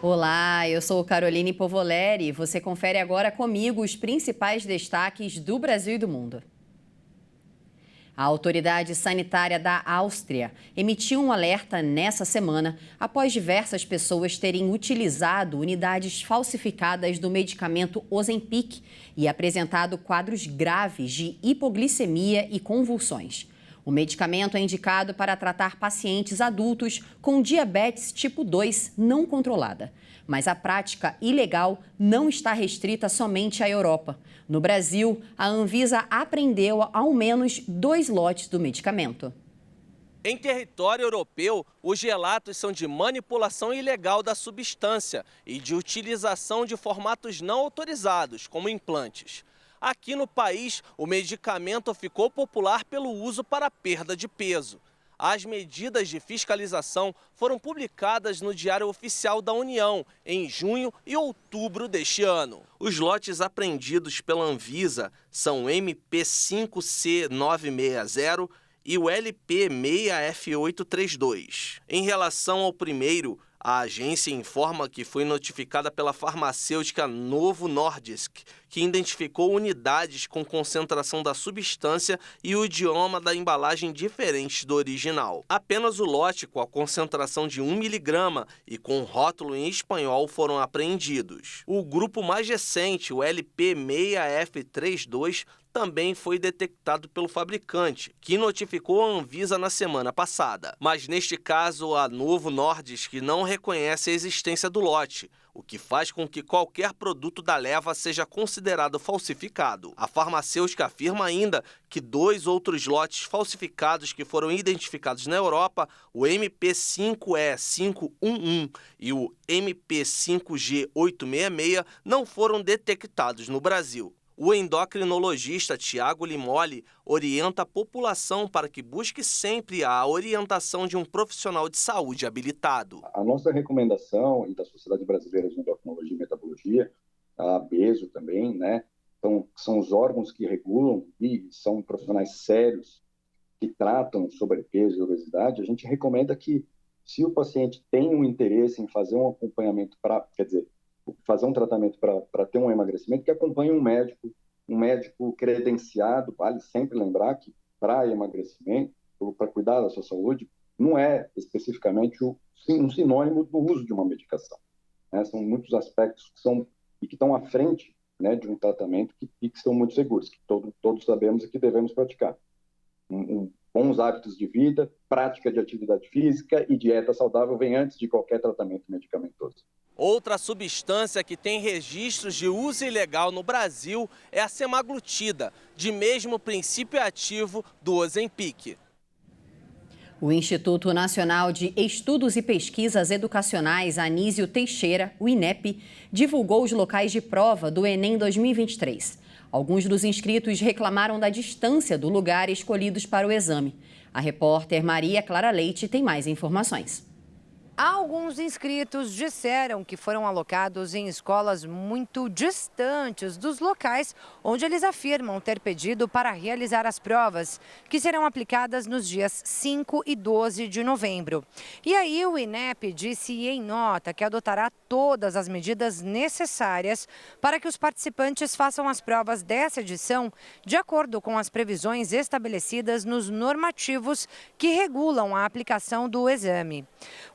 Olá, eu sou Caroline Povoleri. Você confere agora comigo os principais destaques do Brasil e do mundo. A autoridade sanitária da Áustria emitiu um alerta nessa semana após diversas pessoas terem utilizado unidades falsificadas do medicamento Ozempic e apresentado quadros graves de hipoglicemia e convulsões. O medicamento é indicado para tratar pacientes adultos com diabetes tipo 2 não controlada. Mas a prática ilegal não está restrita somente à Europa. No Brasil, a Anvisa apreendeu ao menos 2 lotes do medicamento. Em território europeu, os relatos são de manipulação ilegal da substância e de utilização de formatos não autorizados, como implantes. Aqui no país, o medicamento ficou popular pelo uso para perda de peso. As medidas de fiscalização foram publicadas no Diário Oficial da União em junho e outubro deste ano. Os lotes apreendidos pela Anvisa são o MP5C960 e o LP6F832. Em relação ao primeiro, a agência informa que foi notificada pela farmacêutica Novo Nordisk, que identificou unidades com concentração da substância e o idioma da embalagem diferentes do original. Apenas o lote com a concentração de 1 miligrama e com rótulo em espanhol foram apreendidos. O grupo mais recente, o LP6F32, também foi detectado pelo fabricante, que notificou a Anvisa na semana passada. Mas neste caso, a Novo Nordisk não reconhece a existência do lote, o que faz com que qualquer produto da leva seja considerado falsificado. A farmacêutica afirma ainda que 2 outros lotes falsificados que foram identificados na Europa, o MP5E511 e o MP5G866, não foram detectados no Brasil. O endocrinologista Tiago Limoli orienta a população para que busque sempre a orientação de um profissional de saúde habilitado. A nossa recomendação, e da Sociedade Brasileira de Endocrinologia e Metabologia, a ABESO também, né? Então, são os órgãos que regulam e são profissionais sérios que tratam sobrepeso e obesidade. A gente recomenda que, se o paciente tem um interesse em fazer um acompanhamento fazer um tratamento para ter um emagrecimento, que acompanhe um médico credenciado. Vale sempre lembrar que para emagrecimento, para cuidar da sua saúde, não é especificamente um sinônimo do uso de uma medicação, né? São muitos aspectos que estão à frente, né, de um tratamento que são muito seguros, que todos sabemos e que devemos praticar. Bons hábitos de vida, prática de atividade física e dieta saudável vem antes de qualquer tratamento medicamentoso. Outra substância que tem registros de uso ilegal no Brasil é a semaglutida, de mesmo princípio ativo do Ozempic. O Instituto Nacional de Estudos e Pesquisas Educacionais Anísio Teixeira, o INEP, divulgou os locais de prova do Enem 2023. Alguns dos inscritos reclamaram da distância do lugar escolhidos para o exame. A repórter Maria Clara Leite tem mais informações. Alguns inscritos disseram que foram alocados em escolas muito distantes dos locais onde eles afirmam ter pedido para realizar as provas, que serão aplicadas nos dias 5 e 12 de novembro. E aí o INEP disse em nota que adotará todas as medidas necessárias para que os participantes façam as provas dessa edição de acordo com as previsões estabelecidas nos normativos que regulam a aplicação do exame.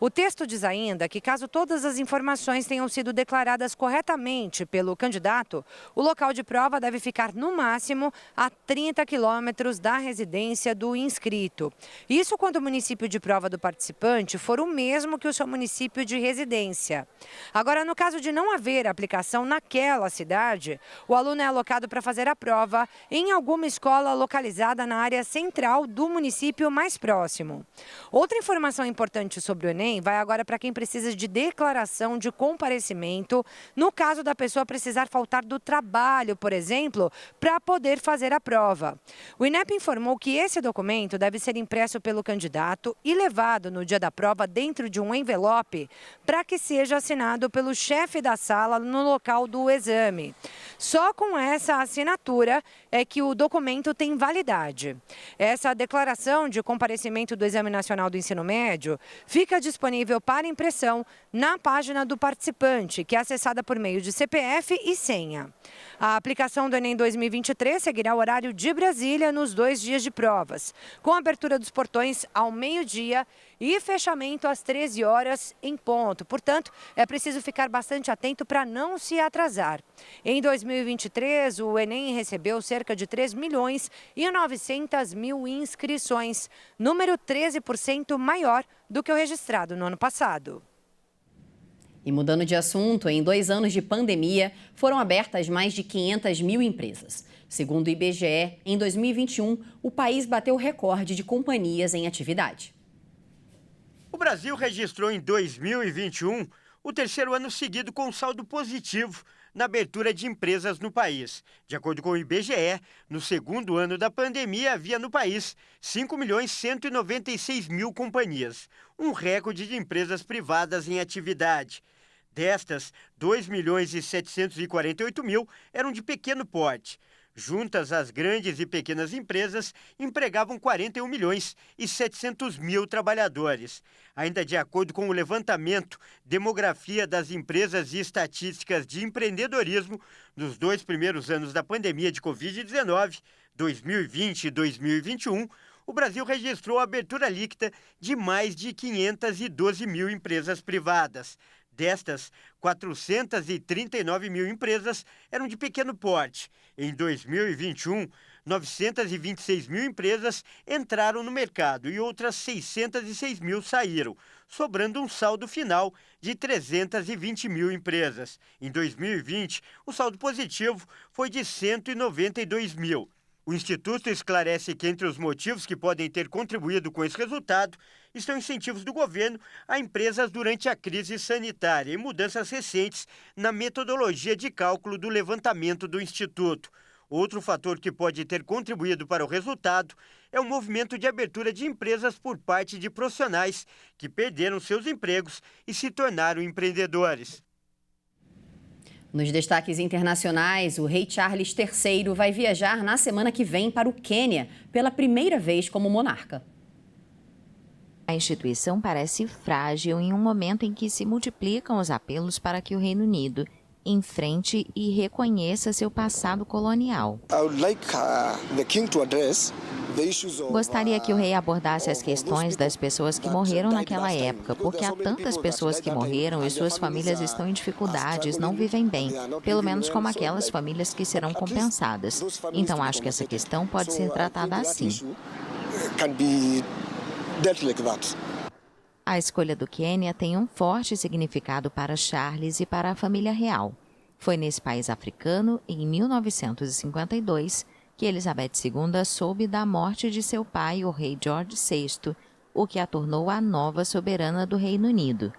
O texto diz ainda que, caso todas as informações tenham sido declaradas corretamente pelo candidato, o local de prova deve ficar, no máximo, a 30 quilômetros da residência do inscrito. Isso quando o município de prova do participante for o mesmo que o seu município de residência. Agora, no caso de não haver aplicação naquela cidade, o aluno é alocado para fazer a prova em alguma escola localizada na área central do município mais próximo. Outra informação importante sobre o Enem vai agora para quem precisa de declaração de comparecimento, no caso da pessoa precisar faltar do trabalho, por exemplo, para poder fazer a prova. O INEP informou que esse documento deve ser impresso pelo candidato e levado no dia da prova dentro de um envelope para que seja assinado pelo chefe da sala no local do exame. Só com essa assinatura é que o documento tem validade. Essa declaração de comparecimento do Exame Nacional do Ensino Médio fica disponível para impressão na página do participante, que é acessada por meio de CPF e senha. A aplicação do Enem 2023 seguirá o horário de Brasília nos 2 dias de provas, com abertura dos portões ao meio-dia e fechamento às 13 horas em ponto. Portanto, é preciso ficar bastante atento para não se atrasar. Em 2023, o Enem recebeu cerca de 3.900.000 inscrições, número 13% maior do que o registrado no ano passado. E mudando de assunto, em 2 anos de pandemia, foram abertas mais de 500.000 empresas. Segundo o IBGE, em 2021, o país bateu o recorde de companhias em atividade. O Brasil registrou em 2021 o 3º ano seguido com saldo positivo na abertura de empresas no país. De acordo com o IBGE, no 2º ano da pandemia, havia no país 5.196.000 companhias, um recorde de empresas privadas em atividade. Destas, 2.748.000 eram de pequeno porte. Juntas, as grandes e pequenas empresas empregavam 41.700.000 trabalhadores. Ainda de acordo com o levantamento Demografia das Empresas e Estatísticas de Empreendedorismo, nos 2 primeiros anos da pandemia de Covid-19, 2020 e 2021, o Brasil registrou a abertura líquida de mais de 512.000 empresas privadas. Destas, 439.000 empresas eram de pequeno porte. Em 2021, 926.000 empresas entraram no mercado e outras 606.000 saíram, sobrando um saldo final de 320.000 empresas. Em 2020, o saldo positivo foi de 192.000. O Instituto esclarece que entre os motivos que podem ter contribuído com esse resultado estão incentivos do governo a empresas durante a crise sanitária e mudanças recentes na metodologia de cálculo do levantamento do Instituto. Outro fator que pode ter contribuído para o resultado é o movimento de abertura de empresas por parte de profissionais que perderam seus empregos e se tornaram empreendedores. Nos destaques internacionais, o rei Charles III vai viajar na semana que vem para o Quênia, pela primeira vez como monarca. A instituição parece frágil em um momento em que se multiplicam os apelos para que o Reino Unido enfrente e reconheça seu passado colonial. Gostaria que o rei abordasse as questões das pessoas que morreram naquela época, porque há tantas pessoas que morreram e suas famílias estão em dificuldades, não vivem bem, pelo menos como aquelas famílias que serão compensadas. Então acho que essa questão pode ser tratada assim. A escolha do Quênia tem um forte significado para Charles e para a família real. Foi nesse país africano, em 1952, que Elizabeth II soube da morte de seu pai, o rei George VI, o que a tornou a nova soberana do Reino Unido.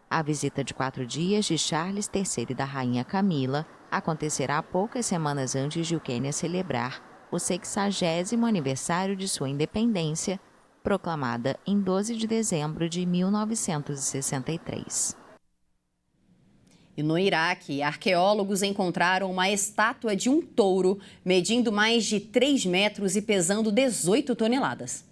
A visita de 4 dias de Charles III e da rainha Camila acontecerá poucas semanas antes de o Quênia celebrar o 60º aniversário de sua independência, proclamada em 12 de dezembro de 1963. E no Iraque, arqueólogos encontraram uma estátua de um touro medindo mais de 3 metros e pesando 18 toneladas.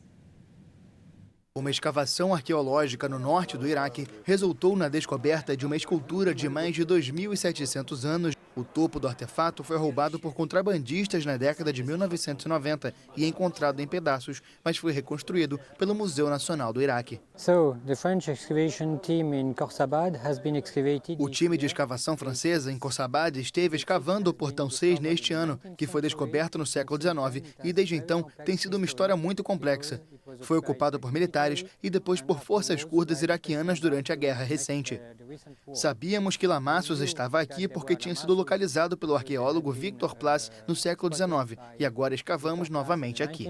Uma escavação arqueológica no norte do Iraque resultou na descoberta de uma escultura de mais de 2.700 anos. O topo do artefato foi roubado por contrabandistas na década de 1990 e encontrado em pedaços, mas foi reconstruído pelo Museu Nacional do Iraque. O time de escavação francesa em Khorsabad esteve escavando o Portão 6 neste ano, que foi descoberto no século XIX, e desde então tem sido uma história muito complexa. Foi ocupado por militares e depois por forças curdas iraquianas durante a guerra recente. Sabíamos que Lamassos estava aqui porque tinha sido localizado pelo arqueólogo Victor Plas no século XIX e agora escavamos novamente aqui.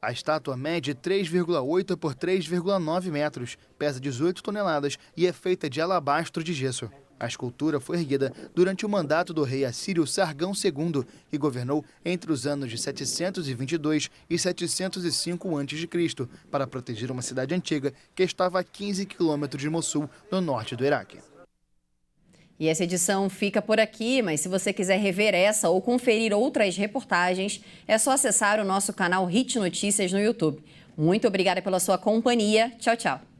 A estátua mede 3,8 por 3,9 metros, pesa 18 toneladas e é feita de alabastro de gesso. A escultura foi erguida durante o mandato do rei assírio Sargão II, que governou entre os anos de 722 e 705 a.C., para proteger uma cidade antiga que estava a 15 quilômetros de Mossul, no norte do Iraque. E essa edição fica por aqui, mas se você quiser rever essa ou conferir outras reportagens, é só acessar o nosso canal Hit Notícias no YouTube. Muito obrigada pela sua companhia. Tchau, tchau.